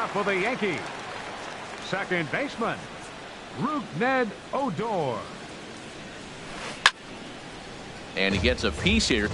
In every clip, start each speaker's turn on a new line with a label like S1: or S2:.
S1: for the Yankees, second baseman, Ned Odor.
S2: And he gets a piece here.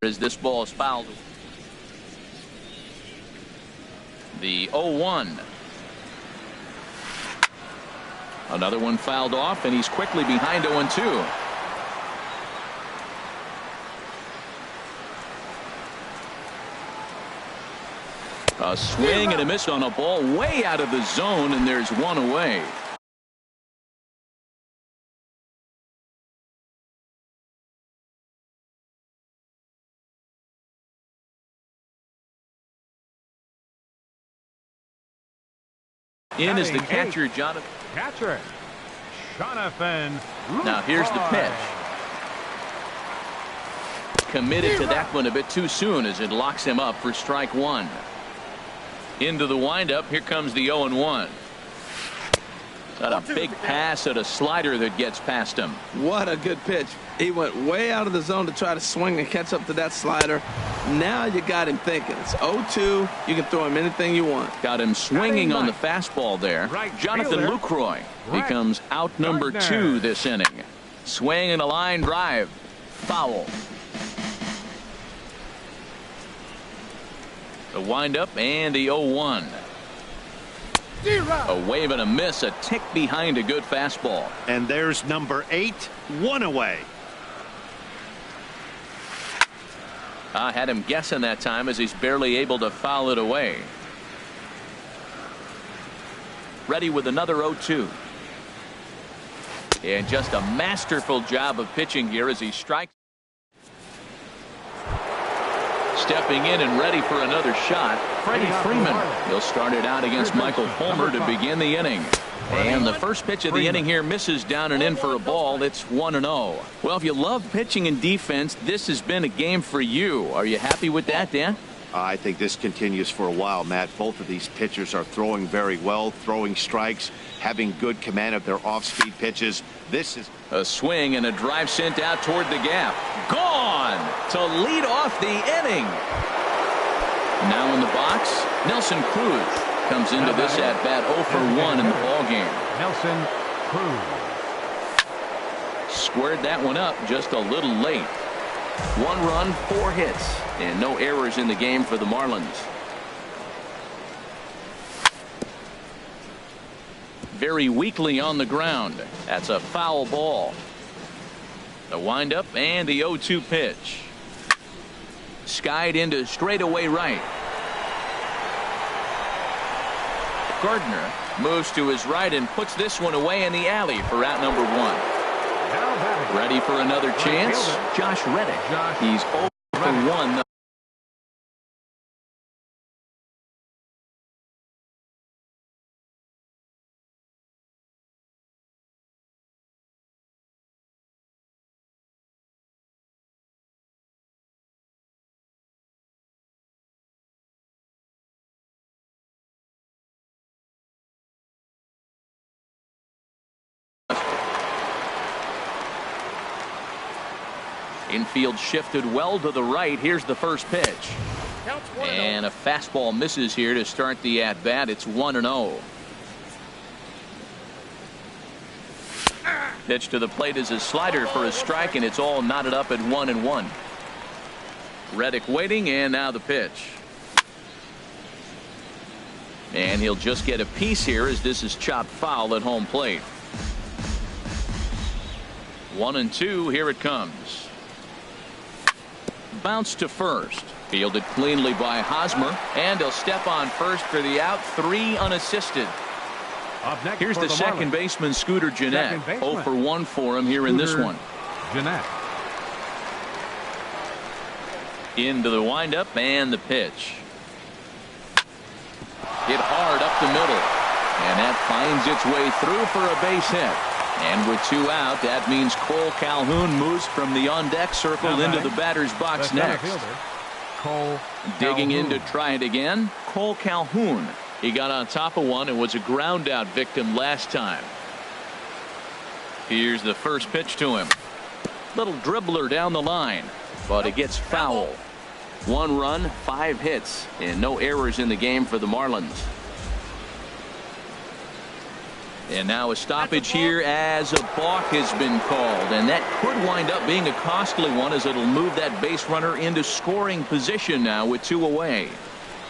S2: As this ball is fouled. The 0-1. Another one fouled off, and he's quickly behind 0-2. A swing and a miss on a ball way out of the zone, and there's one away. In is the catcher, Jonathan.
S1: Catcher, Jonathan.
S2: Now here's the pitch. Committed to that one a bit too soon as it locks him up for strike one. Into the windup. Here comes the 0-1. Got a big pass at a slider that gets past him.
S3: What a good pitch. He went way out of the zone to try to swing and catch up to that slider. Now you got him thinking. It's 0-2. You can throw him anything you want.
S2: Got him swinging on the fastball there. Jonathan Lucroy becomes out number 2 this inning. Swing and a line drive. Foul. The windup and the 0-1. A wave and a miss, a tick behind a good fastball.
S4: And there's number 8, 1 away.
S2: I had him guessing that time as he's barely able to foul it away. Ready with another 0-2. And just a masterful job of pitching here as he strikes. Stepping in and ready for another shot, Freddie Freeman. He'll start it out against Michael Fulmer to begin the inning. And the first pitch of the inning here misses down and in for a ball. It's 1-0. Well, if you love pitching and defense, this has been a game for you. Are you happy with that, Dan?
S4: I think this continues for a while, Matt. Both of these pitchers are throwing very well, throwing strikes, having good command of their off-speed pitches. This is
S2: a swing and a drive sent out toward the gap. Gone to lead off the inning. Now in the box, Nelson Cruz comes into this at-bat 0 for 1 in the ballgame.
S1: Nelson Cruz.
S2: Squared that one up just a little late. 1 run, 4 hits, and no errors in the game for the Marlins. Very weakly on the ground. That's a foul ball. The windup and the 0-2 pitch. Skied into straightaway right. Gardner moves to his right and puts this one away in the alley for out number 1. Ready for another chance? Josh Reddick. He's 0 for 1. Infield shifted well to the right. Here's the first pitch. And a fastball misses here to start the at-bat. It's 1-0. Pitch to the plate is a slider for a strike, and it's all knotted up at 1-1. Reddick waiting, and now the pitch. And he'll just get a piece here as this is chopped foul at home plate. 1-2. Here it comes. Bounce to first. Fielded cleanly by Hosmer, and he'll step on first for the out. 3 unassisted. Here's the second baseman, Scooter Gennett. 0 for 1 for him here in this one.
S1: Gennett.
S2: Into the windup and the pitch. Hit hard up the middle, and that finds its way through for a base hit. And with 2 out, that means Cole Calhoun moves from the on-deck circle into the batter's box next. Digging in to try it again, Cole Calhoun. He got on top of one and was a ground-out victim last time. Here's the first pitch to him. Little dribbler down the line, but it gets foul. 1 run, 5 hits, and no errors in the game for the Marlins. And now a stoppage here as a balk has been called, and that could wind up being a costly one as it'll move that base runner into scoring position now with 2 away.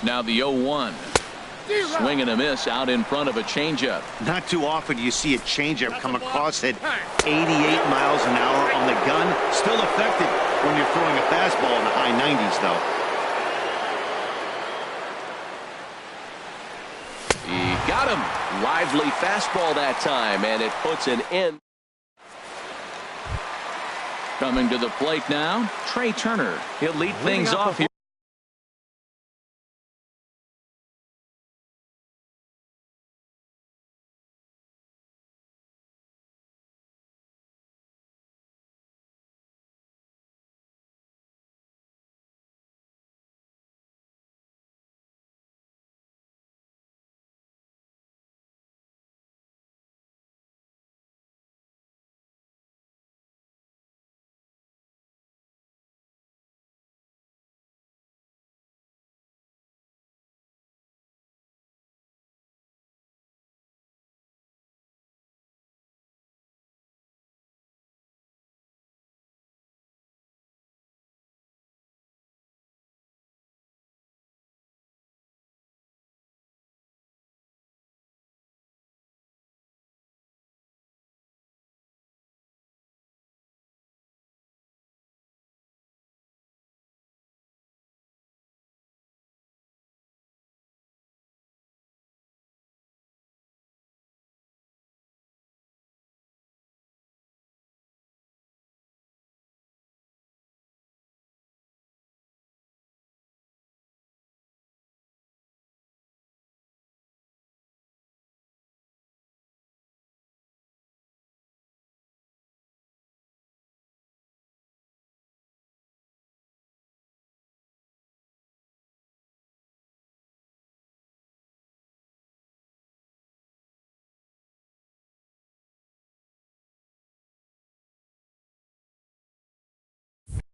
S2: Now the 0-1. Swing and a miss out in front of a changeup.
S4: Not too often you see a changeup come across at 88 miles an hour on the gun. Still effective when you're throwing a fastball in the high 90s, though.
S2: He got him. Lively fastball that time, and it puts an end. Coming to the plate now, Trey Turner. He'll lead things off here.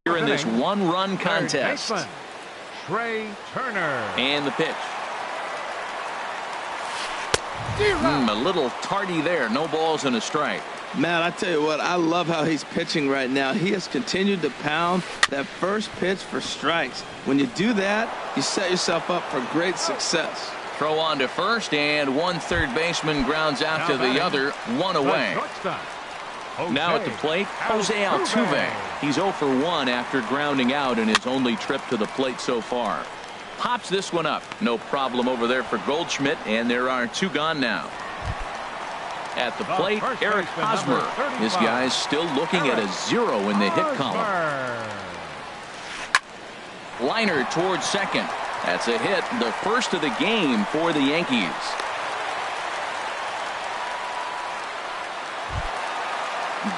S2: Here in this 1-run contest.
S1: Trey Turner.
S2: And the pitch. A little tardy there. No balls and a strike.
S3: Matt, I tell you what, I love how he's pitching right now. He has continued to pound that first pitch for strikes. When you do that, you set yourself up for great success.
S2: Throw on to first, and one third baseman grounds out to the other, one away. Now at the plate, Jose Altuve. He's 0 for 1 after grounding out in his only trip to the plate so far. Pops this one up. No problem over there for Goldschmidt, and there are 2 gone now. At the plate, Eric Hosmer. This guy's still looking at a 0 in the hit column. Liner towards second. That's a hit, the first of the game for the Yankees.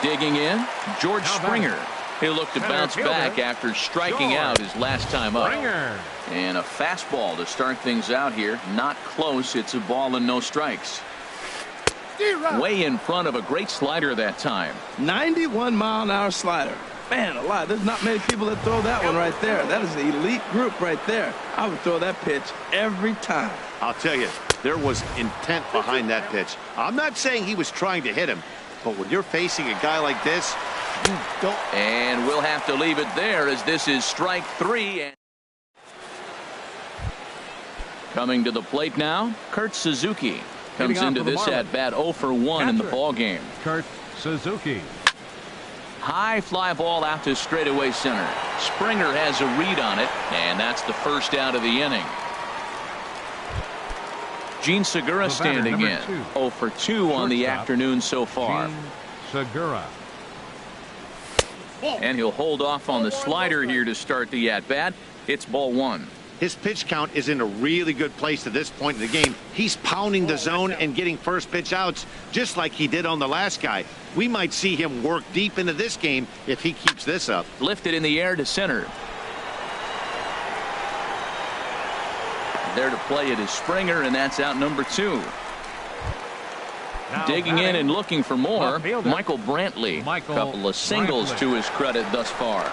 S2: Digging in, George Springer. He'll look to bounce back after striking out his last time up. And a fastball to start things out here. Not close. It's a ball and no strikes. Way in front of a great slider that time.
S3: 91-mile-an-hour slider. Man alive, there's not many people that throw that one right there. That is an elite group right there. I would throw that pitch every time.
S4: I'll tell you, there was intent behind that pitch. I'm not saying he was trying to hit him, but when you're facing a guy like this, you don't.
S2: And we'll have to leave it there as this is strike 3. And coming to the plate now, Kurt Suzuki. Comes into this at bat 0 for 1 in the ball game.
S1: Kurt Suzuki.
S2: High fly ball out to straightaway center. Springer has a read on it, and that's the first out of the inning. Gene Segura standing in. 0 for 2 on the afternoon so far.
S1: Gene Segura.
S2: And he'll hold off on the slider here to start the at bat. It's ball 1.
S4: His pitch count is in a really good place at this point in the game. He's pounding the zone and getting first pitch outs just like he did on the last guy. We might see him work deep into this game if he keeps this up.
S2: Lifted in the air to center. There to play it is Springer, and that's out number 2. Digging in and looking for more, Michael Brantley. Couple of singles to his credit thus far.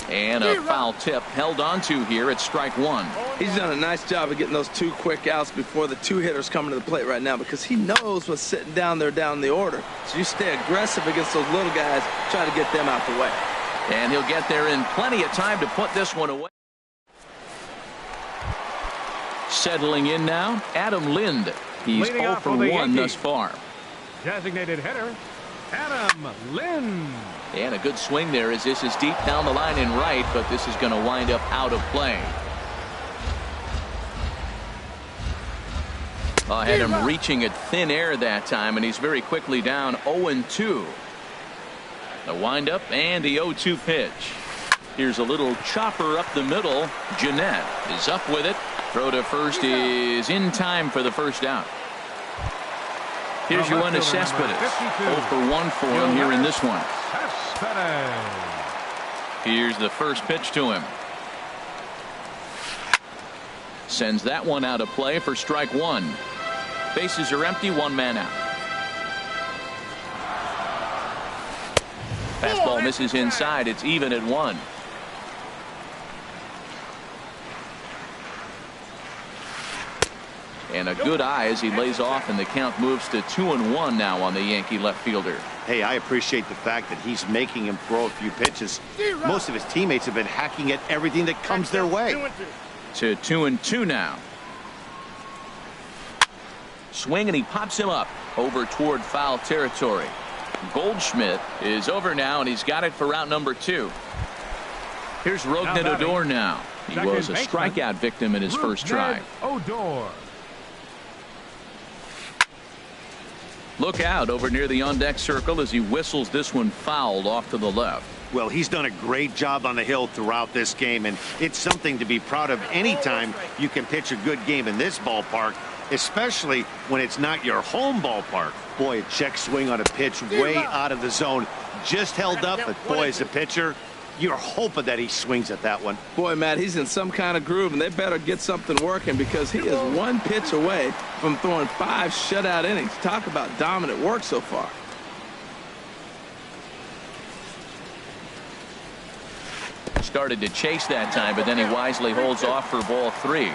S2: And a foul tip held on to here at strike 1.
S3: He's done a nice job of getting those 2 quick outs before the 2 hitters coming to the plate right now, because he knows what's sitting down there down the order. So you stay aggressive against those little guys, try to get them out the way.
S2: And he'll get there in plenty of time to put this one away. Settling in now, Adam Lind. He's 0 for 1 thus far.
S1: Designated hitter, Adam Lind.
S2: And a good swing there as this is deep down the line in right, but this is going to wind up out of play. Had him reaching at thin air that time, and he's very quickly down 0-2. The windup and the 0-2 pitch. Here's a little chopper up the middle. Jeanette is up with it. Throw to first is in time for the first out. Here's Yoenis Cespedes. 0 for 1 for him here in this one. Here's the first pitch to him. Sends that one out of play for strike 1. Bases are empty, 1 man out. Fastball misses inside. It's even at 1. And a good eye as he lays off, and the count moves to 2-1 now on the Yankee left fielder.
S4: Hey, I appreciate the fact that he's making him throw a few pitches. Most of his teammates have been hacking at everything that comes their way.
S2: To 2-2 now. Swing, and he pops him up over toward foul territory. Goldschmidt is over now, and he's got it for route number 2. Here's Rougned Odor now. He was a strikeout victim in his first try.
S1: Odor.
S2: Look out over near the on-deck circle as he whistles this one fouled off to the left.
S4: Well, he's done a great job on the hill throughout this game, and it's something to be proud of anytime you can pitch a good game in this ballpark, especially when it's not your home ballpark. Boy, a check swing on a pitch way out of the zone. Just held up, but boy, as a pitcher, you're hoping that he swings at that one.
S3: Boy, Matt, he's in some kind of groove, and they better get something working, because he is 1 pitch away from throwing 5 shutout innings. Talk about dominant work so far.
S2: started to chase that time, but then he wisely holds off for ball 3.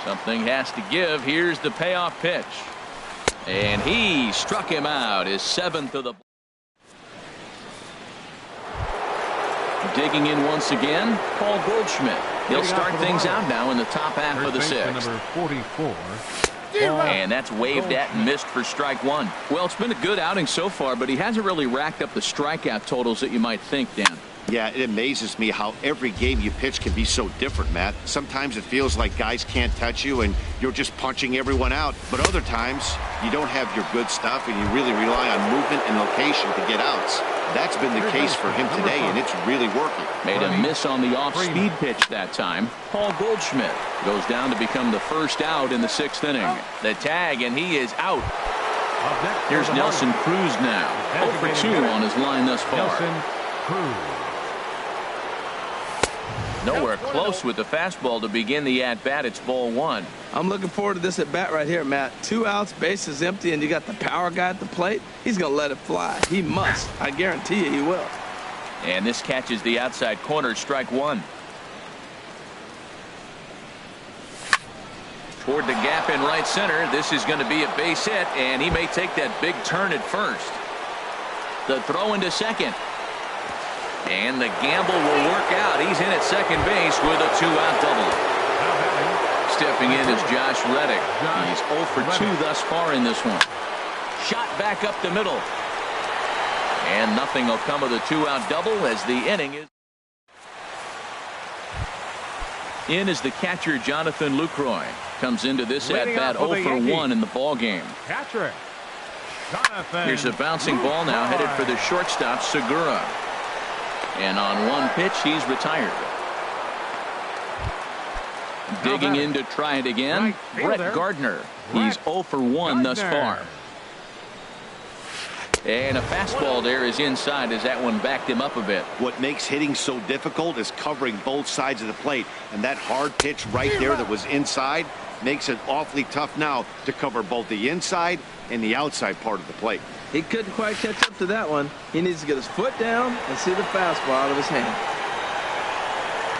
S2: Something has to give. Here's the payoff pitch. And he struck him out, his 7th of the. Digging in once again, Paul Goldschmidt. He'll start things out now in the top half of the 6th.
S1: Number 44.
S2: And that's waved at and missed for strike 1. Well, it's been a good outing so far, but he hasn't really racked up the strikeout totals that you might think, Dan.
S4: Yeah, it amazes me how every game you pitch can be so different, Matt. Sometimes it feels like guys can't touch you and you're just punching everyone out. But other times, you don't have your good stuff and you really rely on movement and location to get outs. That's been the case for him today, and it's really working.
S2: Made a miss on the off-speed pitch that time. Paul Goldschmidt goes down to become the first out in the 6th inning. The tag, and he is out. Here's Nelson Cruz now. 0 for 2 on his line thus far.
S1: Nelson Cruz.
S2: Nowhere close with the fastball to begin the at-bat. It's ball 1.
S3: I'm looking forward to this at-bat right here, Matt. 2 outs, bases empty, and you got the power guy at the plate. He's going to let it fly. He must. I guarantee you he will.
S2: And this catches the outside corner, strike 1. Toward the gap in right center. This is going to be a base hit, and he may take that big turn at first. The throw into second. And the gamble will work out. He's in at second base with a 2-out double. Stepping in is Josh Reddick. He's 0 for 2 thus far in this one. Shot back up the middle. And nothing will come of the 2-out double as the inning is. In is the catcher, Jonathan Lucroy. Comes into this at-bat 0 for 1 in the ball game.
S1: Catcher. Jonathan
S2: Here's a bouncing ball now headed for the shortstop, Segura. And on one pitch, he's retired. Digging in to try it again, Brett Gardner. He's 0 for 1 thus far. And a fastball there is inside as that one backed him up a bit.
S4: What makes hitting so difficult is covering both sides of the plate. And that hard pitch right there that was inside makes it awfully tough now to cover both the inside and the outside part of the plate.
S3: He couldn't quite catch up to that one. He needs to get his foot down and see the fastball out of his hand.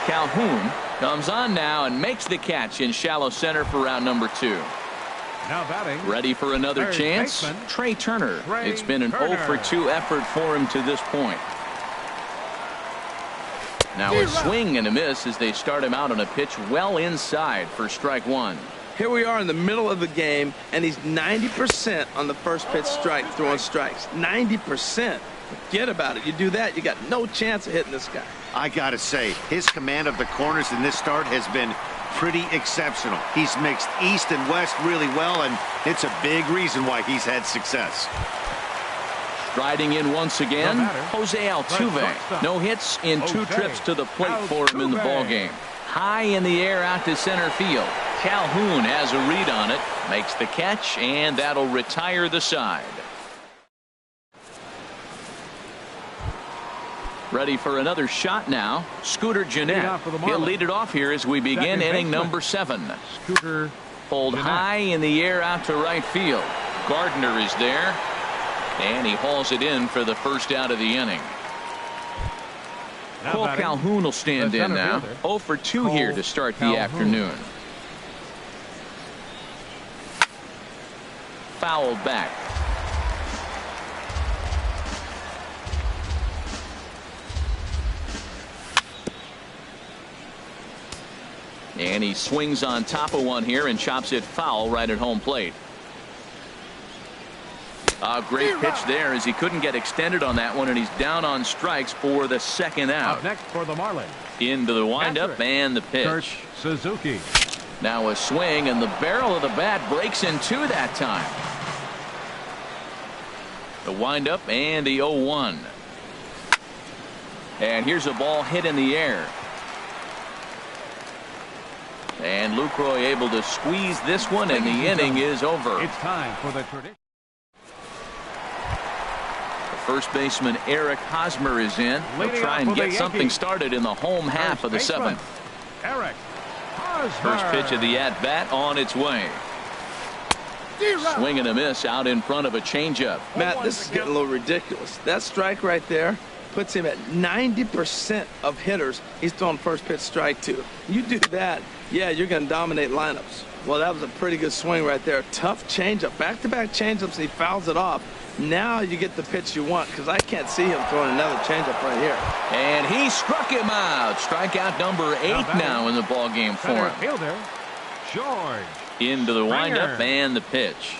S2: Calhoun comes on now and makes the catch in shallow center for round number 2.
S1: now batting.
S2: Ready for another
S1: Third
S2: chance?
S1: baseman,
S2: Trey Turner.
S1: Trey
S2: It's been an
S1: Turner.
S2: 0 for 2 effort for him to this point. Now a swing and a miss as they start him out on a pitch well inside for strike 1.
S3: Here we are in the middle of the game, and he's 90% on the first pitch strike, throwing strikes. 90%. Forget about it. You do that, you got no chance of hitting this guy.
S4: I gotta say, his command of the corners in this start has been pretty exceptional. He's mixed east and west really well, and it's a big reason why he's had success.
S2: Striding in once again, Jose Altuve. No hits in 2 trips to the plate for him in the ballgame. High in the air out to center field. Calhoun has a read on it, makes the catch, and that'll retire the side. Ready for another shot now, Scooter Gennett. He'll lead it off here as we begin inning number 7.
S1: Scooter
S2: Pulled high in the air out to right field. Gardner is there, and he hauls it in for the first out of the inning. Cole Calhoun will stand in now. 0 for 2 here to start the afternoon. Fouled back. And he swings on top of one here and chops it foul right at home plate. A great pitch there as he couldn't get extended on that one, and he's down on strikes for the second out.
S1: Up next for the Marlins.
S2: Into the windup and the pitch.
S1: Kurt Suzuki.
S2: Now a swing, and the barrel of the bat breaks in 2 that time. The windup and the 0-1. And here's a ball hit in the air. And Lucroy able to squeeze this one, and the inning is over.
S1: It's time for the tradition.
S2: First baseman Eric Hosmer is in. He'll try and get something started in the home half of the 7th.
S1: Eric Hosmer.
S2: First pitch of the at-bat on its way. Swing and a miss out in front of a changeup.
S3: Matt, this is getting a little ridiculous. That strike right there, puts him at 90% of hitters he's throwing first pitch strike to. You do that, yeah, you're going to dominate lineups. Well, that was a pretty good swing right there. Tough changeup. Back-to-back changeups, and he fouls it off. Now you get the pitch you want, because I can't see him throwing another changeup right here.
S2: And he struck him out. Strikeout number 8 now in the ball game for him.
S1: Fielder, George.
S2: Into the windup and the pitch.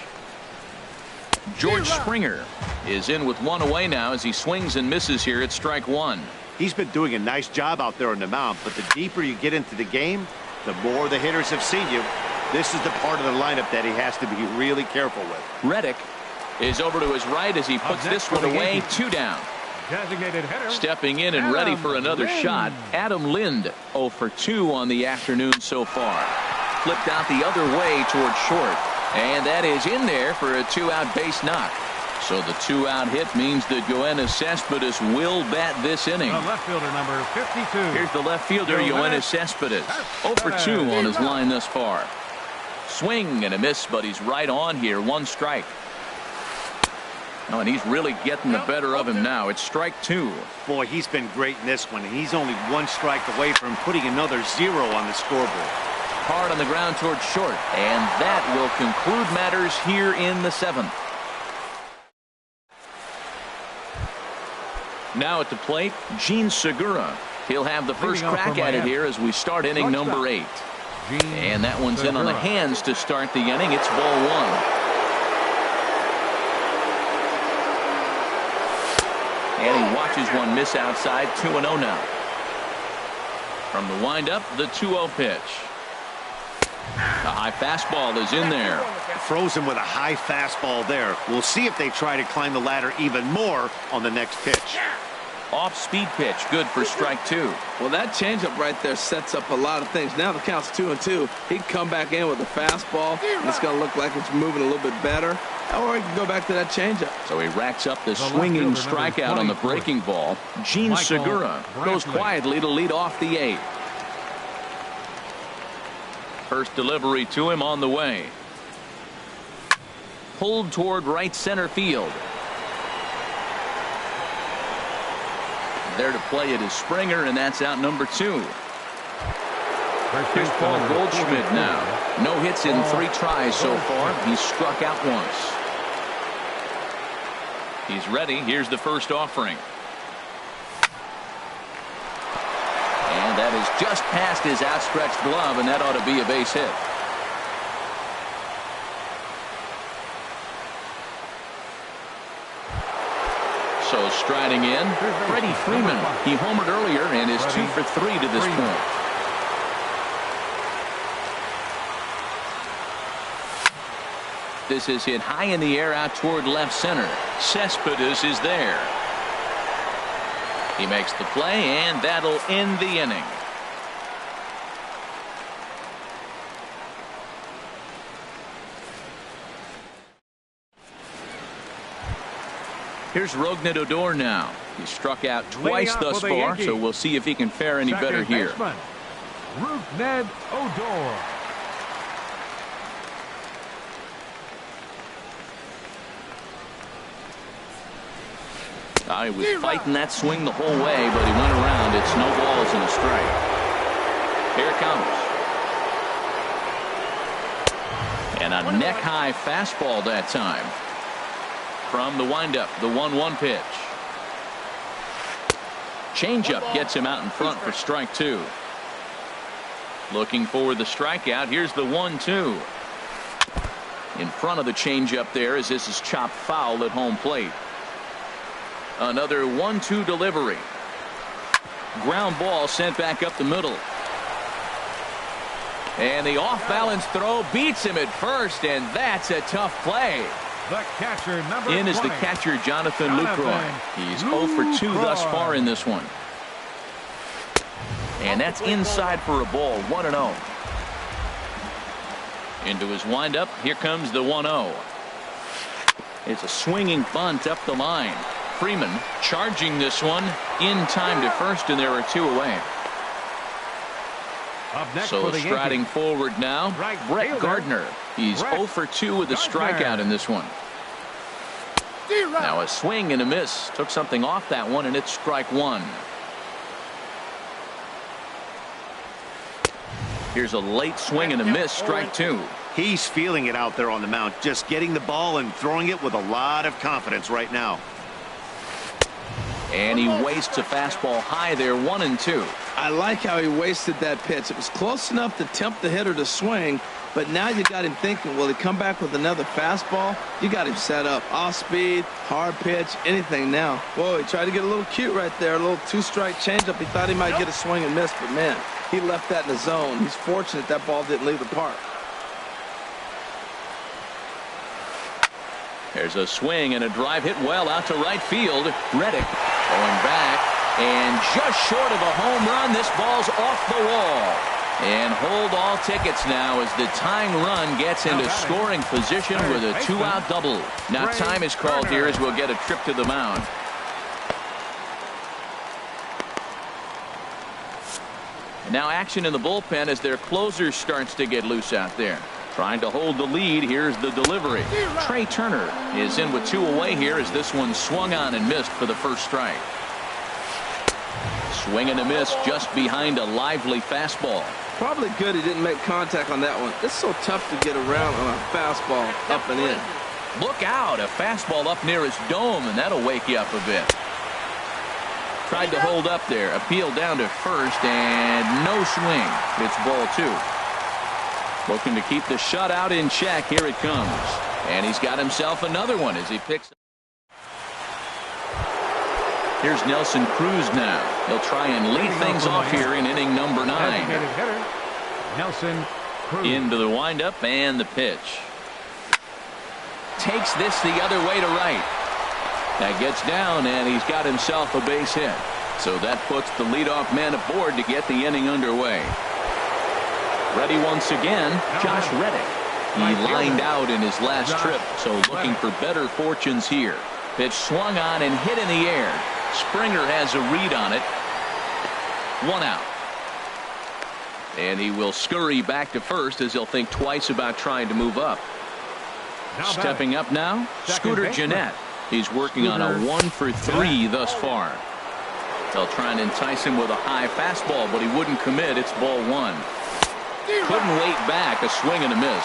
S2: George Springer is in with one away now as he swings and misses here at strike 1.
S4: He's been doing a nice job out there on the mound, but the deeper you get into the game, the more the hitters have seen you. This is the part of the lineup that he has to be really careful with.
S2: Reddick is over to his right as he puts this one away. 2 down.
S1: Designated hitter.
S2: Stepping in and ready for another shot, Adam Lind, 0 for 2 on the afternoon so far. Flipped out the other way towards short, and that is in there for a 2-out base knock. So the 2-out hit means that Yoenis Cespedes will bat this inning.
S1: The left fielder, number 52.
S2: Here's the left fielder, Yoenis Cespedes. 0 for 2 on his line thus far. Swing and a miss, but he's right on here. 1 strike. Oh, and he's really getting the better of him now. It's strike 2.
S4: Boy, he's been great in this one. He's only 1 strike away from putting another 0 on the scoreboard.
S2: Hard on the ground towards short, and that will conclude matters here in the 7th. Now at the plate, Gene Segura. He'll have the first crack at it here as we start inning number 8. And that one's in on the hands to start the inning. It's ball 1. And he watches one miss outside. 2-0 now. From the windup, the 2-0 pitch. The high fastball is in there.
S4: Frozen with a high fastball there. We'll see if they try to climb the ladder even more on the next pitch.
S2: Off-speed pitch, good for strike 2.
S3: Well, that changeup right there sets up a lot of things. Now the count's 2-2. He can come back in with a fastball, and it's going to look like it's moving a little bit better. Or he can go back to that changeup.
S2: So he racks up the swinging strikeout on the breaking ball. Gene Segura goes quietly to lead off the 8th. First delivery to him on the way. Pulled toward right center field. There to play it is Springer, and that's out number 2. Here's Paul Goldschmidt now. No hits in 3 tries so far. He's struck out once. He's ready. Here's the first offering. And that is just past his outstretched glove, and that ought to be a base hit. So striding in, Freddie Freeman. He homered earlier and is 2 for 3 to this point. This is hit high in the air out toward left center. Cespedes is there. He makes the play, and that'll end the inning. Here's Rougned Odor now. He's struck out twice thus far, so we'll see if he can fare any better here.
S1: Rougned Odor.
S2: He was fighting that swing the whole way, but he went around. It's no balls and a strike. Here it comes. And a neck-high fastball that time. From the windup, the 1-1 pitch. Changeup gets him out in front for strike 2. Looking for the strikeout. Here's the 1-2. In front of the changeup there as this is chopped foul at home plate. Another 1-2 delivery. Ground ball sent back up the middle. And the off-balance throw beats him at first, and that's a tough play.
S1: The catcher, number
S2: in is the
S1: 20.
S2: catcher, Jonathan Lucroy. He's 0 for 2 thus far in this one. And that's inside for a ball. 1-0. Into his windup. Here comes the 1-0. It's a swinging bunt up the line. Freeman charging this one in time to first, and there are 2 away.
S1: Up next
S2: So
S1: for the
S2: striding
S1: Yankees.
S2: forward now, Brett Gardner. He's 0 for 2 with a strikeout in this one. Now a swing and a miss. Took something off that one, and it's strike one. Here's a late swing and a miss, strike two.
S4: He's feeling it out there on the mound, just getting the ball and throwing it with a lot of confidence right now.
S2: And he wastes a fastball high there, 1-2.
S3: I like how he wasted that pitch. It was close enough to tempt the hitter to swing, but now you got him thinking, will he come back with another fastball? You got him set up. Off speed, hard pitch, anything now. Whoa, he tried to get a little cute right there, a little two-strike changeup. He thought he might get a swing and miss, but man, he left that in the zone. He's fortunate that ball didn't leave the park.
S2: There's a swing and a drive hit well out to right field. Reddick going back, and just short of a home run. This ball's off the wall. And hold all tickets now as the tying run gets into scoring position with a two-out double. Now time is called here as we'll get a trip to the mound. And now action in the bullpen as their closer starts to get loose out there. Trying to hold the lead. Here's the delivery. Trey Turner is in with two away here as this one swung on and missed for the first strike. Swing and a miss just behind a lively fastball.
S3: Probably good he didn't make contact on that one. It's so tough to get around on a fastball up and in.
S2: Look out, a fastball up near his dome, and that'll wake you up a bit. Tried to hold up there, appealed down to first, and no swing. It's ball two. Looking to keep the shutout in check. Here it comes. And he's got himself another one as he picks. Here's Nelson Cruz now. He'll try and lead things off here in inning number 9.
S1: Nelson Cruz.
S2: Into the windup and the pitch. Takes this the other way to right. That gets down, and he's got himself a base hit. So that puts the leadoff man aboard to get the inning underway. Ready once again, Josh Reddick. He lined out in his last trip, so looking for better fortunes here. Pitch swung on and hit in the air. Springer has a read on it. 1 out. And he will scurry back to first as he'll think twice about trying to move up. Stepping up now, Scooter Gennett. He's working on a 1 for 3 thus far. They'll try and entice him with a high fastball, but he wouldn't commit. It's ball 1. Couldn't wait back. A swing and a miss.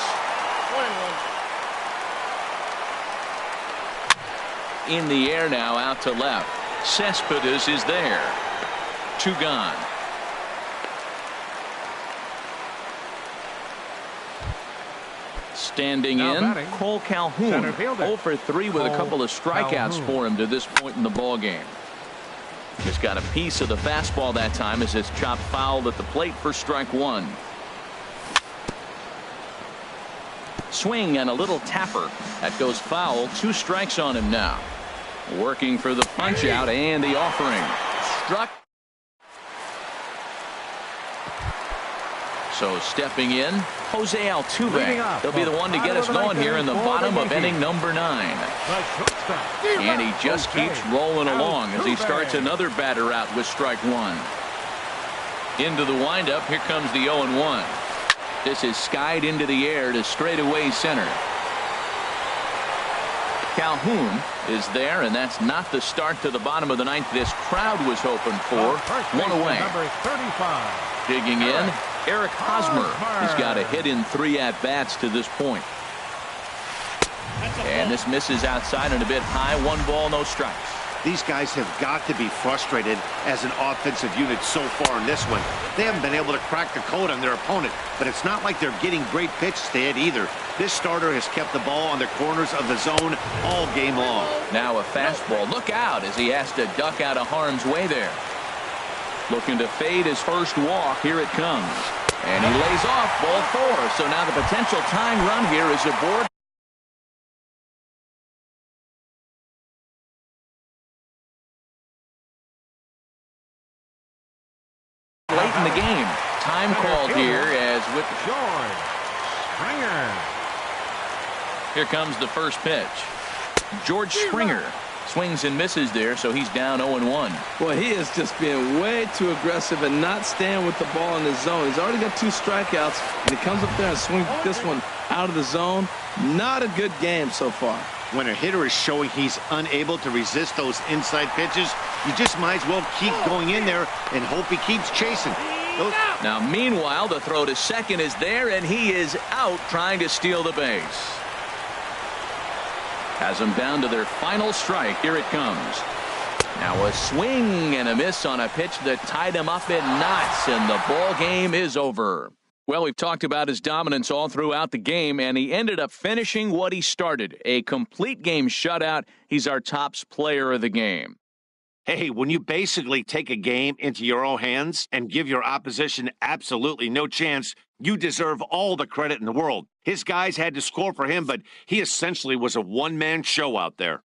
S2: In the air now, out to left. Cespedes is there. 2 gone. Standing in, Cole Calhoun. 0 for 3 with a couple of strikeouts for him to this point in the ball game. Just got a piece of the fastball that time as it's chopped foul at the plate for strike 1. Swing and a little tapper. That goes foul. 2 strikes on him now. Working for the punch out and the offering. Struck. So stepping in, Jose Altuve. He'll be the one to get us going here in the bottom of inning number 9. And he just keeps rolling along as he starts another batter out with strike 1. Into the windup. Here comes the 0-1. This is skied into the air to straightaway center. Calhoun is there, and that's not the start to the bottom of the 9th this crowd was hoping for. 1 away. Digging in, Eric Hosmer. He's got a hit in 3 at-bats to this point. And this misses outside and a bit high. 1 ball, no strikes.
S4: These guys have got to be frustrated as an offensive unit so far in this one. They haven't been able to crack the code on their opponent, but it's not like they're getting great pitches to hit either. This starter has kept the ball on the corners of the zone all game long.
S2: Now a fastball. Look out as he has to duck out of harm's way there. Looking to fade his first walk. Here it comes. And he lays off ball 4. So now the potential tying run here is aboard. Late in the game. Time called here as with
S1: George Springer.
S2: Here comes the first pitch. George Springer swings and misses there, so he's down 0-1.
S3: Boy, he is just being way too aggressive and not staying with the ball in the zone. He's already got 2 strikeouts, and he comes up there and swings this one out of the zone. Not a good game so far.
S4: When a hitter is showing he's unable to resist those inside pitches, you just might as well keep going in there and hope he keeps chasing.
S2: Now, meanwhile, the throw to second is there, and he is out trying to steal the base. Has them down to their final strike. Here it comes. Now a swing and a miss on a pitch that tied him up in knots, and the ball game is over. Well, we've talked about his dominance all throughout the game, and he ended up finishing what he started. A complete game shutout. He's our tops player of the game.
S4: Hey, when you basically take a game into your own hands and give your opposition absolutely no chance, you deserve all the credit in the world. His guys had to score for him, but he essentially was a one-man show out there.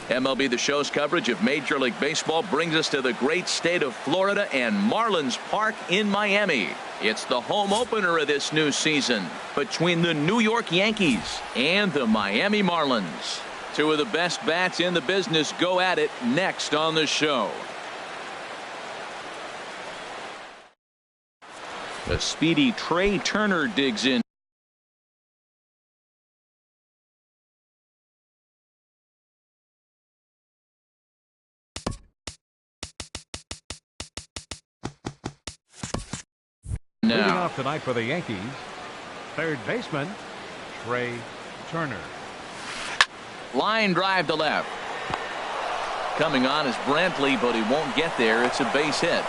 S2: MLB The Show's coverage of Major League Baseball brings us to the great state of Florida and Marlins Park in Miami. It's the home opener of this new season between the New York Yankees and the Miami Marlins. Two of the best bats in the business go at it next on the show. The speedy Trey Turner digs in.
S1: Leading off tonight for the Yankees, third baseman Trey Turner.
S2: Line drive to left. Coming on is Brantley, but he won't get there. It's a base hit.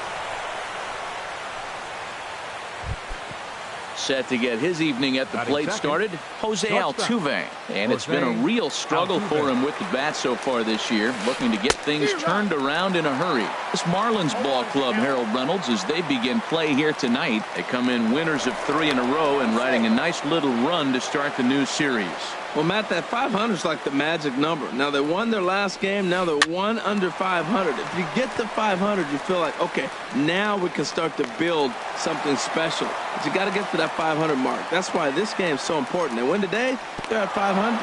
S2: Set to get his evening at the plate started, Jose Altuve. And it's been a real struggle for him with the bat so far this year, looking to get things turned around in a hurry. This Marlins ball club, Harold Reynolds, as they begin play here tonight, they come in winners of 3 in a row and riding a nice little run to start the new series.
S3: Well, Matt, that 500 is like the magic number. Now, they won their last game. Now they're 1 under 500. If you get to 500, you feel like, okay, now we can start to build something special. But you got to get to that 500 mark. That's why this game is so important. They win today, they're at 500.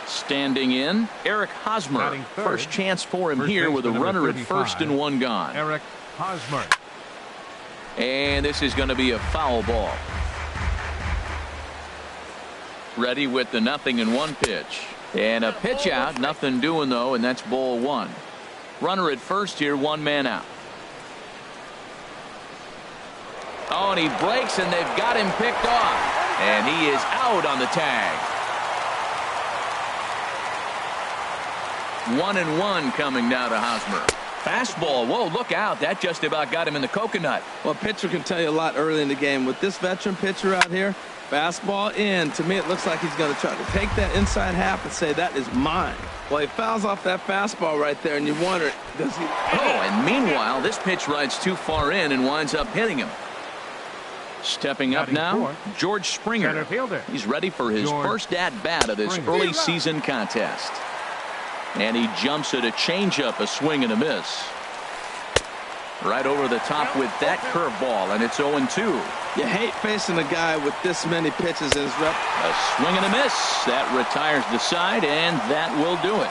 S2: Standing in, Eric Hosmer. First chance for him here with a runner at first and 1 gone.
S1: Eric Hosmer.
S2: And this is going to be a foul ball. Ready with the 0-1 pitch. And a pitch out, nothing doing though, and that's ball 1. Runner at first here, 1 man out. Oh, and he breaks, and they've got him picked off. And he is out on the tag. 1-1 coming now to Hosmer. Fastball. Whoa, look out. That just about got him in the coconut.
S3: Well, a pitcher can tell you a lot early in the game. With this veteran pitcher out here, fastball in. To me, it looks like he's going to try to take that inside half and say, that is mine. Well, he fouls off that fastball right there, and you wonder, does he?
S2: Oh, and meanwhile, this pitch rides too far in and winds up hitting him. Stepping up now, George Springer. He's ready for his first at-bat of this early season contest. And he jumps at a changeup, a swing and a miss. Right over the top with that curveball, and it's 0-2.
S3: You hate facing a guy with this many pitches in his rep.
S2: A swing and a miss. That retires the side, and that will do it.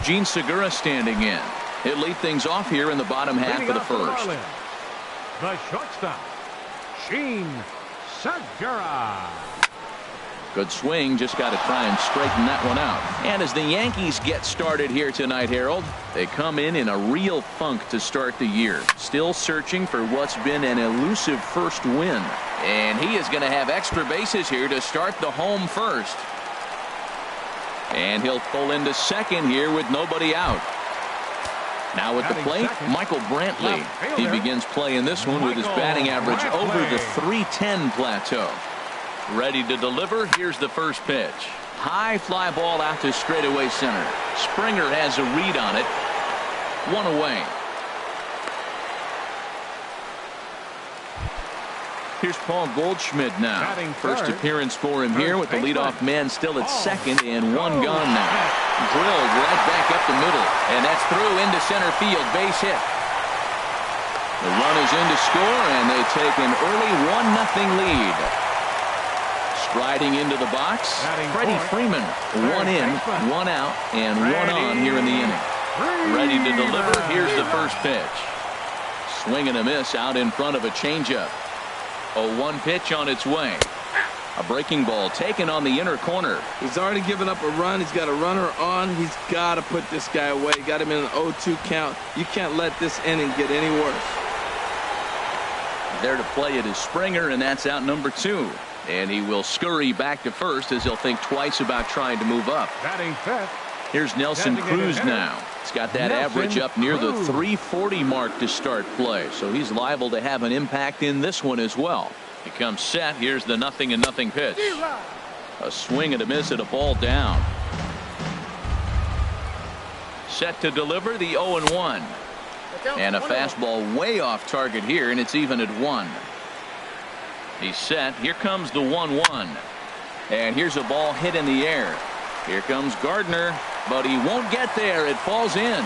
S2: Gene Segura standing in. He'll lead things off here in the bottom half of the first.
S1: The shortstop, Gene Segura.
S2: Good swing, just got to try and straighten that one out. And as the Yankees get started here tonight, Harold, they come in a real funk to start the year. Still searching for what's been an elusive first win. And he is going to have extra bases here to start the home first. And he'll pull into second here with nobody out. Now at the plate, Michael Brantley. He begins playing this one with his batting average over the .310 plateau. Ready to deliver. Here's the first pitch. High fly ball out to straightaway center. Springer has a read on it. 1 away. Here's Paul Goldschmidt now. First appearance for him here with the leadoff man still at second and 1 gone now. Drilled right back up the middle, and that's through into center field. Base hit. The run is in to score, and they take an early 1-0 lead. Striding into the box, Freddie Freeman. 1 in, 1 out, and 1 on here in the inning. Ready to deliver. Here's the first pitch. Swing and a miss out in front of a changeup. A 1 pitch on its way. A breaking ball taken on the inner corner.
S3: He's already given up a run. He's got a runner on. He's got to put this guy away. Got him in an 0-2 count. You can't let this inning get any worse.
S2: There to play it is Springer, and that's out number 2. And he will scurry back to first as he'll think twice about trying to move up.
S1: Batting fifth.
S2: Here's Nelson Cruz now. He's got that average up near the .340 mark to start play, so he's liable to have an impact in this one as well. He comes set. Here's the 0-0 pitch. A swing and a miss at a ball down. Set to deliver the 0-1. And a fastball way off target here, and it's even at 1. He's set. Here comes the 1-1. And here's a ball hit in the air. Here comes Gardner, but he won't get there. It falls in.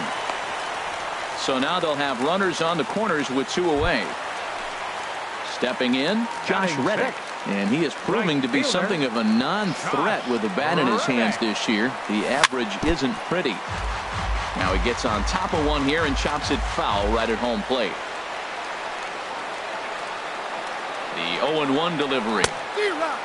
S2: So now they'll have runners on the corners with 2 away. Stepping in, Josh Reddick. And he is proving to be something of a non-threat with the bat in his hands this year. The average isn't pretty. Now he gets on top of one here and chops it foul right at home plate. The 0-1 delivery.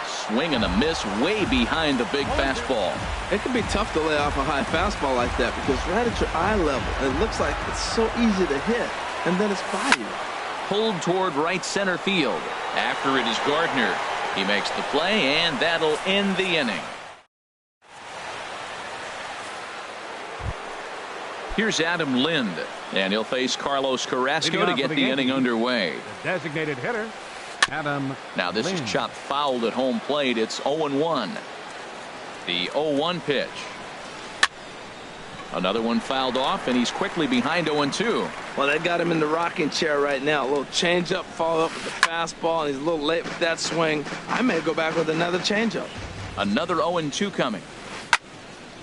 S2: Swing and a miss way behind the big fastball.
S3: It can be tough to lay off a high fastball like that because right at your eye level, it looks like it's so easy to hit, and then it's by you.
S2: Pulled toward right center field. After it is Gardner. He makes the play, and that'll end the inning. Here's Adam Lind, and he'll face Carlos Carrasco to get the inning underway.
S1: The designated hitter, Adam.
S2: Now this is chopped foul at home plate. It's 0-1. The 0-1 pitch. Another one fouled off, and he's quickly behind 0-2.
S3: Well, they got him in the rocking chair right now. A little changeup, follow up with the fastball, and he's a little late with that swing. I may go back with another changeup.
S2: Another 0-2 coming.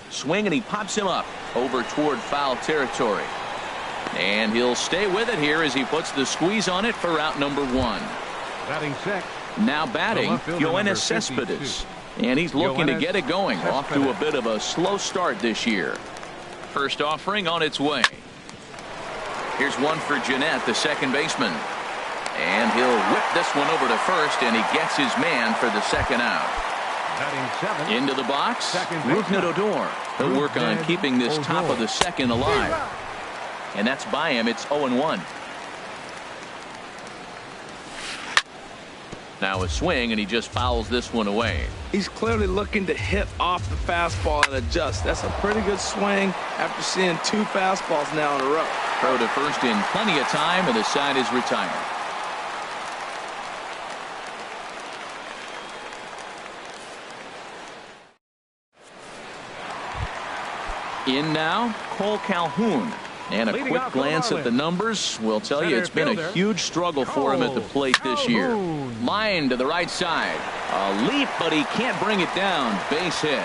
S2: Swing, and he pops him up over toward foul territory. And he'll stay with it here as he puts the squeeze on it for out number 1.
S1: Batting sixth.
S2: Now batting, Yoenis Cespedes. And he's looking to get it going. Off to a bit of a slow start this year. First offering on its way. Here's one for Jeanette, the second baseman. And he'll whip this one over to first, and he gets his man for the second out. Into the box, Rougned Odor. He'll work on keeping this top of the second alive. And that's by him. It's 0-1. Now a swing, and he just fouls this one away.
S3: He's clearly looking to hit off the fastball and adjust. That's a pretty good swing after seeing 2 fastballs now in a row.
S2: Throw to first in plenty of time, and the side is retired. In now, Cole Calhoun. And a quick glance at the numbers will tell you it's been a huge struggle for him at the plate this year. Line to the right side. A leap, but he can't bring it down. Base hit.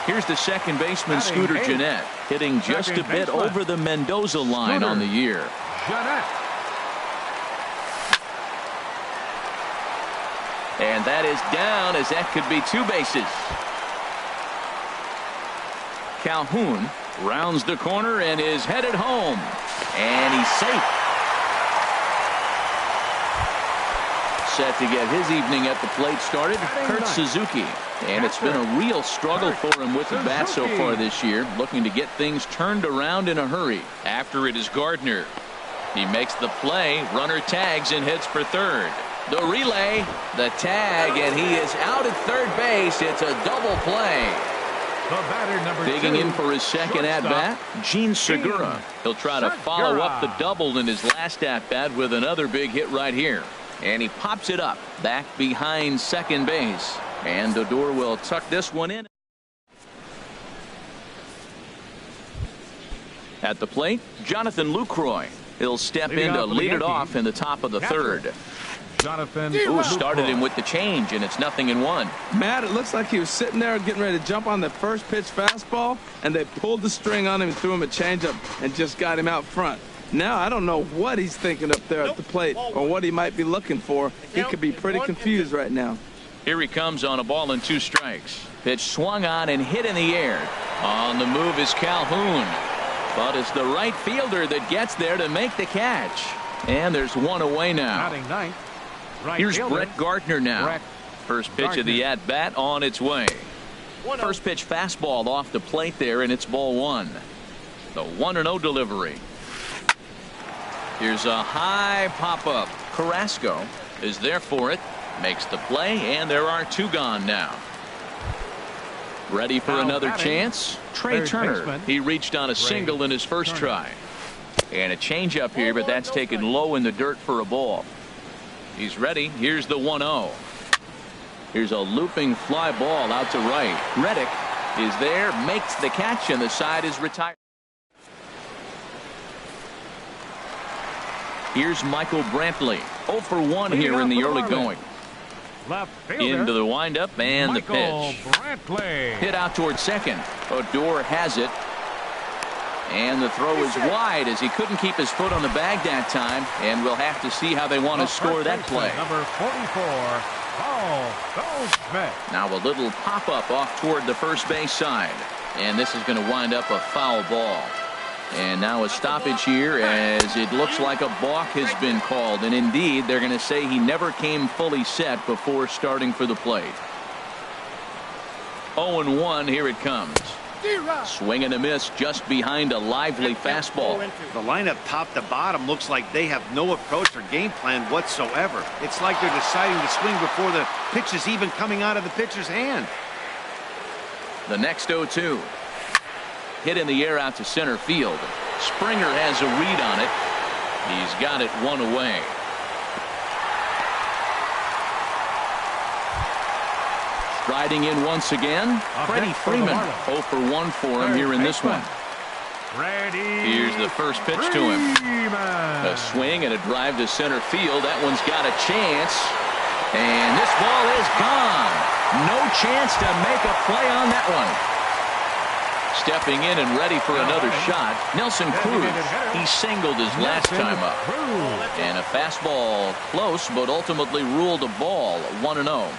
S2: Here's the second baseman, Scooter Jeanette, hitting just a bit over the Mendoza line on the year. And that is down, as that could be 2 bases. Calhoun rounds the corner and is headed home. And he's safe. Set to get his evening at the plate started, Kurt Suzuki. And it's been a real struggle for him with the bat so far this year, looking to get things turned around in a hurry. After it is Gardner. He makes the play, runner tags and heads for third. The relay, the tag, and he is out at third base. It's a double play. Digging in for his second at-bat, Gene Segura. He'll try to follow up the double in his last at-bat with another big hit right here. And he pops it up back behind second base. And Odor will tuck this one in. At the plate, Jonathan Lucroy. He'll step in to lead it off in the top of the third. Ooh, started him with the change, and it's 0-1.
S3: Matt, it looks like he was sitting there getting ready to jump on the first pitch fastball, and they pulled the string on him and threw him a changeup and just got him out front. Now I don't know what he's thinking up there at the plate or what he might be looking for. He could be pretty confused right now.
S2: Here he comes on a ball and 2 strikes. Pitch swung on and hit in the air. On the move is Calhoun. But it's the right fielder that gets there to make the catch. And there's 1 away now. Here's Brett Gardner now. First pitch of the at-bat on its way. First pitch fastball off the plate there, and it's ball 1. The 1-0 delivery. Here's a high pop-up. Carrasco is there for it. Makes the play, and there are 2 gone now. Ready for another chance? Trey Turner. He reached on a single in his first try. And a changeup here, but that's taken low in the dirt for a ball. He's ready. Here's the 1-0. Here's a looping fly ball out to right. Reddick is there, makes the catch, and the side is retired. Here's Michael Brantley. 0 for 1 here in the early going.
S1: Left fielder.
S2: Into the windup and the pitch.
S1: Brantley.
S2: Hit out towards second. Odor has it. And the throw is wide as he couldn't keep his foot on the bag that time. And we'll have to see how they want to score that play.
S1: Number 44, Paul Goldschmidt.
S2: Now a little pop-up off toward the first base side. And this is going to wind up a foul ball. And now a stoppage here as it looks like a balk has been called. And indeed, they're going to say he never came fully set before starting for the plate. 0-1, here it comes. Swing and a miss just behind a lively fastball.
S4: The lineup top to bottom looks like they have no approach or game plan whatsoever. It's like they're deciding to swing before the pitch is even coming out of the pitcher's hand.
S2: The next 0-2. Hit in the air out to center field. Springer has a read on it. He's got it one away. Striding in once again, Freddie Freeman. 0 for 1 for him here in this one. Here's the first pitch to him. A swing and a drive to center field. That one's got a chance. And this ball is gone. No chance to make a play on that one. Stepping in and ready for another shot, Nelson Cruz. He singled his last time up. And a fastball close, but ultimately ruled a ball. 1-0.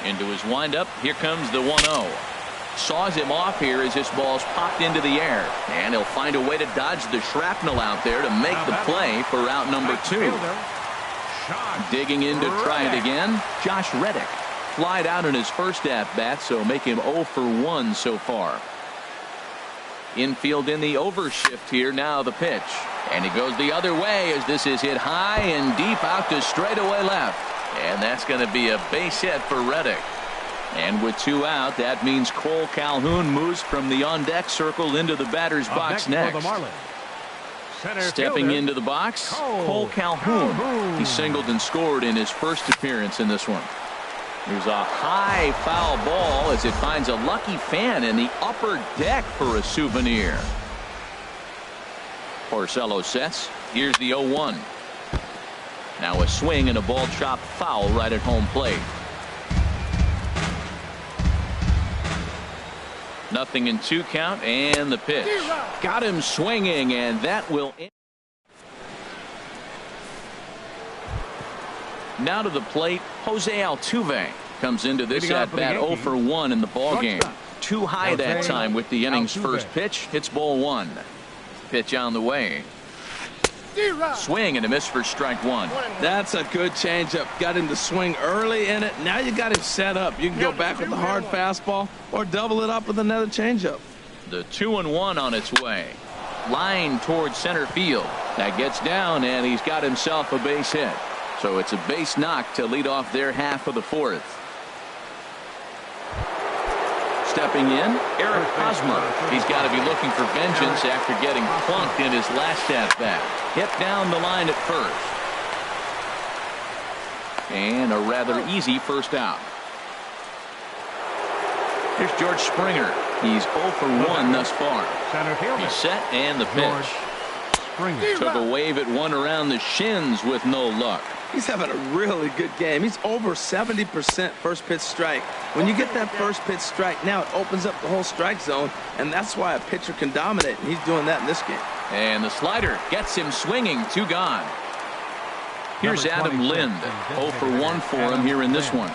S2: Into his windup, here comes the 1-0. Saws him off here as this ball's popped into the air. And he'll find a way to dodge the shrapnel out there to make the play for out number 2. Digging in to try it again, Josh Reddick. Flied out in his first at-bat, so make him 0 for 1 so far. Infield in the overshift here, now the pitch. And it goes the other way as this is hit high and deep out to straightaway left. And that's going to be a base hit for Reddick. And with 2 out, that means Cole Calhoun moves from the on-deck circle into the batter's box next. Stepping into the box, Cole Calhoun. He singled and scored in his first appearance in this one. There's a high foul ball as it finds a lucky fan in the upper deck for a souvenir. Porcello sets. Here's the 0-1. Now a swing and a ball chopped foul right at home plate. 0-2 count and the pitch. Got him swinging, and that will end. Now to the plate, Jose Altuve comes into this at bat 0 for 1 in the ball game. Too high that time with the inning's first pitch. Hits ball 1. Pitch on the way. Swing and a miss for strike 1.
S3: That's a good changeup. Got him to swing early in it. Now you got him set up. You can go back with the hard fastball or double it up with another changeup.
S2: The 2-1 on its way. Line towards center field. That gets down, and he's got himself a base hit. So it's a base knock to lead off their half of the 4th. Stepping in, Eric Hosmer. He's got to be looking for vengeance after getting plunked in his last at-bat. Hit down the line at first. And a rather easy first out. Here's George Springer. He's 0 for 1 thus far. He's set and the pitch. Took a wave at one around the shins with no luck.
S3: He's having a really good game. He's over 70% first pitch strike. When you get that first pitch strike, now it opens up the whole strike zone, and that's why a pitcher can dominate, and he's doing that in this game.
S2: And the slider gets him swinging. 2 gone. Here's Adam Lind. 0 for 1 for him here in this one.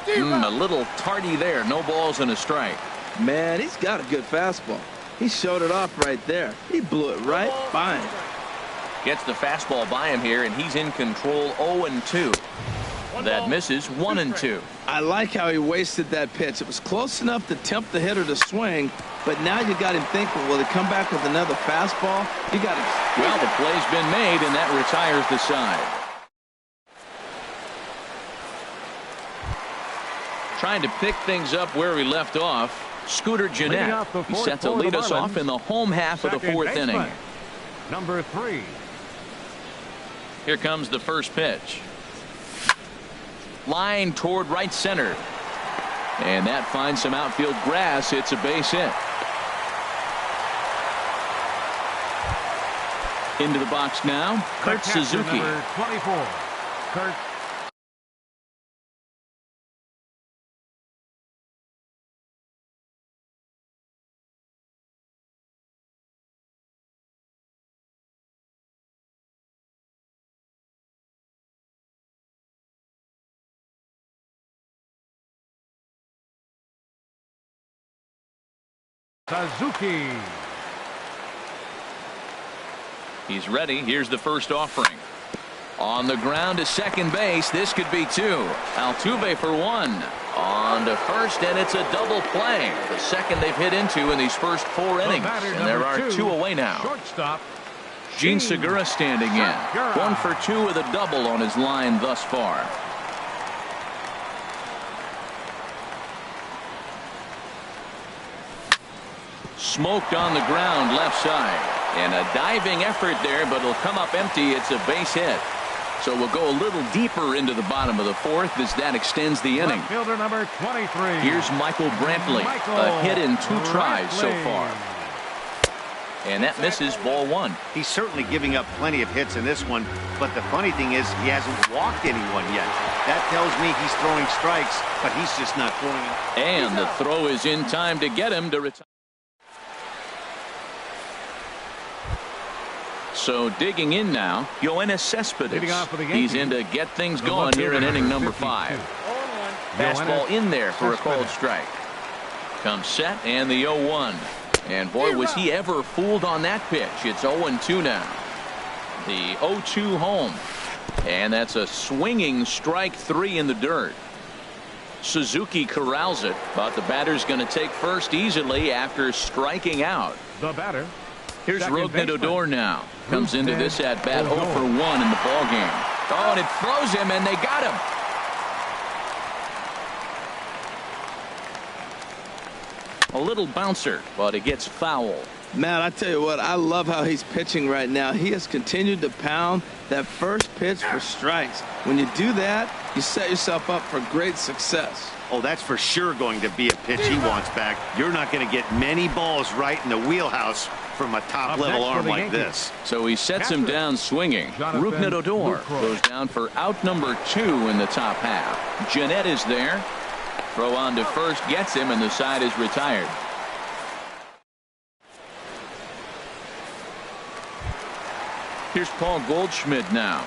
S2: A little tardy there. No balls and a strike.
S3: Man, he's got a good fastball. He showed it off right there. He blew it right by him.
S2: Gets the fastball by him here, and he's in control. 0-2. That misses. 1-2.
S3: I like how he wasted that pitch. It was close enough to tempt the hitter to swing, but now you got him thinking, will he come back with another fastball? You got him.
S2: Well, the play's been made, and that retires the side. Trying to pick things up where we left off. Scooter Gennett. He's set to lead us off in the home half of the 4th inning.
S1: Number 3.
S2: Here comes the first pitch. Line toward right center. And that finds some outfield grass. It's a base hit. Into the box now, Kurt Suzuki.
S1: Number 24. Kurt Suzuki.
S2: He's ready. Here's the first offering. On the ground to second base. This could be two. Altuve for one. On to first, and it's a double play. The second they've hit into in these first 4 innings. And there are 2 away now.
S1: Shortstop.
S2: Gene Segura standing in. 1 for 2 with a double on his line thus far. Smoked on the ground left side. And a diving effort there, but it'll come up empty. It's a base hit. So we'll go a little deeper into the bottom of the 4th as that extends the inning.
S1: Fielder number 23.
S2: Here's Michael Brantley. A hit in 2 tries so far. And that misses ball 1.
S4: He's certainly giving up plenty of hits in this one, but the funny thing is he hasn't walked anyone yet. That tells me he's throwing strikes, but he's just not throwing them.
S2: And the throw is in time to get him to retire. So digging in now, Yoenis Cespedes. He's in to get things going here in inning number 5. Fastball in there for a called strike. Comes set and the 0-1. And boy, was he ever fooled on that pitch. It's 0-2 now. The 0-2 home. And that's a swinging strike 3 in the dirt. Suzuki corrals it, but the batter's going to take first easily after striking out.
S1: The batter.
S2: Here's Rougned Odor now. Comes into this at bat 0 for 1 in the ball game. Oh, and it throws him, and they got him. A little bouncer, but it gets foul.
S3: Man, I tell you what, I love how he's pitching right now. He has continued to pound that first pitch for strikes. When you do that, you set yourself up for great success.
S4: Oh, that's for sure going to be a pitch he wants back. You're not going to get many balls right in the wheelhouse from a top-level arm like this.
S2: So he sets him down swinging. Rougned Odor goes down for out number 2 in the top half. Jeanette is there. Throw on to first gets him, and the side is retired. Here's Paul Goldschmidt now.